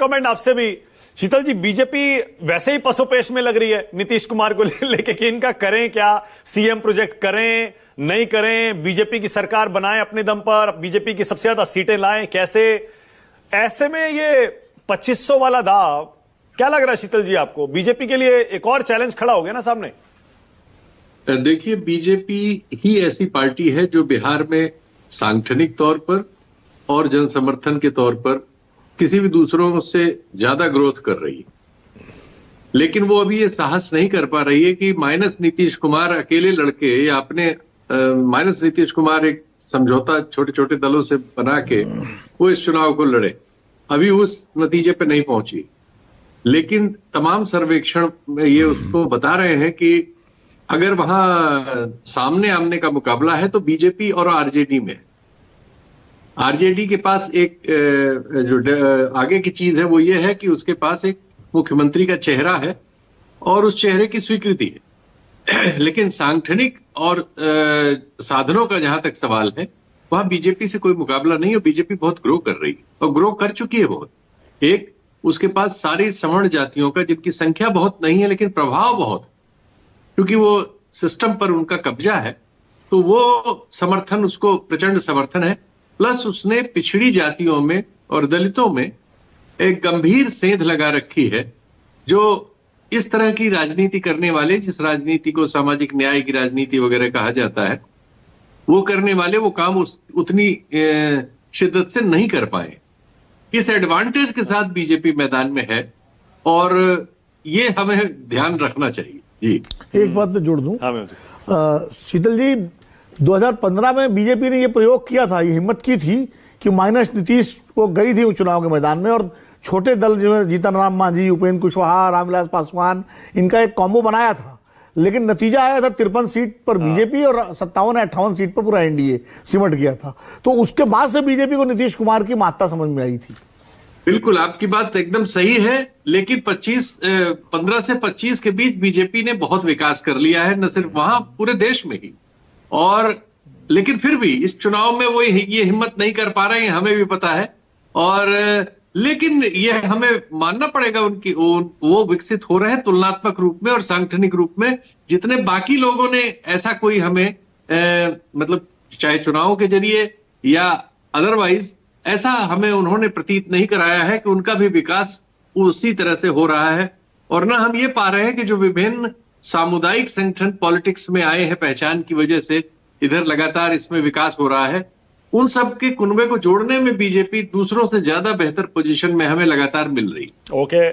Comment आपसे भी। शीतल जी, BJP वैसे ही पसोपेश में लग रही है नीतीश कुमार को लेके कि इनका करें क्या, सीएम प्रोजेक्ट करें नहीं करें, बीजेपी की सरकार बनाएं अपने दम पर, बीजेपी की सबसे ज्यादा सीटें लाएं कैसे। ऐसे में ये 2500 वाला दाव क्या लग रहा है शीतल जी आपको? बीजेपी के लिए एक और चैलेंज खड़ा हो गया ना सामने। देखिए, बीजेपी ही ऐसी पार्टी है जो बिहार में सांगठनिक तौर पर और जन समर्थन के तौर पर किसी भी दूसरों से ज्यादा ग्रोथ कर रही है, लेकिन वो अभी ये साहस नहीं कर पा रही है कि माइनस नीतीश कुमार अकेले लड़के या अपने माइनस नीतीश कुमार एक समझौता छोटे छोटे दलों से बना के वो इस चुनाव को लड़े। अभी उस नतीजे पे नहीं पहुंची, लेकिन तमाम सर्वेक्षण ये उसको बता रहे हैं कि अगर वहां सामने आमने का मुकाबला है तो बीजेपी और आरजेडी में। आरजेडी के पास एक जो आगे की चीज है वो ये है कि उसके पास एक मुख्यमंत्री का चेहरा है और उस चेहरे की स्वीकृति है। लेकिन सांगठनिक और साधनों का जहां तक सवाल है, वहां बीजेपी से कोई मुकाबला नहीं है। बीजेपी बहुत ग्रो कर रही है और ग्रो कर चुकी है बहुत। एक, उसके पास सारी सवर्ण जातियों का, जिनकी संख्या बहुत नहीं है लेकिन प्रभाव बहुत, क्योंकि वो सिस्टम पर उनका कब्जा है, तो वो समर्थन, उसको प्रचंड समर्थन है। प्लस उसने पिछड़ी जातियों में और दलितों में एक गंभीर सेंध लगा रखी है, जो इस तरह की राजनीति करने वाले, जिस राजनीति को सामाजिक न्याय की राजनीति वगैरह कहा जाता है, वो करने वाले वो काम उतनी शिद्दत से नहीं कर पाए। इस एडवांटेज के साथ बीजेपी मैदान में है और ये हमें ध्यान रखना चाहिए। जी, एक बात मैं जोड़ दूं। हाँ, शीतल जी, 2015 में बीजेपी ने ये प्रयोग किया था, ये हिम्मत की थी कि माइनस नीतीश को गई थी चुनाव के मैदान में, और छोटे दल जो जीतन राम मांझी, उपेंद्र कुशवाहा, रामविलास पासवान, इनका एक कॉम्बो बनाया था। लेकिन नतीजा आया था 53 सीट पर बीजेपी और 57-58 सीट पर पूरा एनडीए सिमट गया था। तो उसके बाद से बीजेपी को नीतीश कुमार की महत्ता समझ में आई थी। बिल्कुल, आपकी बात एकदम सही है, लेकिन 15 से 25 के बीच बीजेपी ने बहुत विकास कर लिया है, न सिर्फ वहां, पूरे देश में ही। और लेकिन फिर भी इस चुनाव में वो ये हिम्मत नहीं कर पा रहे हैं, हमें भी पता है। और लेकिन ये हमें मानना पड़ेगा, उनकी वो विकसित हो रहे हैं तुलनात्मक रूप में और सांगठनिक रूप में, जितने बाकी लोगों ने ऐसा कोई हमें मतलब चाहे चुनावों के जरिए या अदरवाइज ऐसा हमें उन्होंने प्रतीत नहीं कराया है कि उनका भी विकास उसी तरह से हो रहा है। और ना हम ये पा रहे हैं कि जो विभिन्न सामुदायिक संगठन पॉलिटिक्स में आए हैं पहचान की वजह से, इधर लगातार इसमें विकास हो रहा है, उन सब के कुनबे को जोड़ने में बीजेपी दूसरों से ज्यादा बेहतर पोजीशन में हमें लगातार मिल रही है। ओके।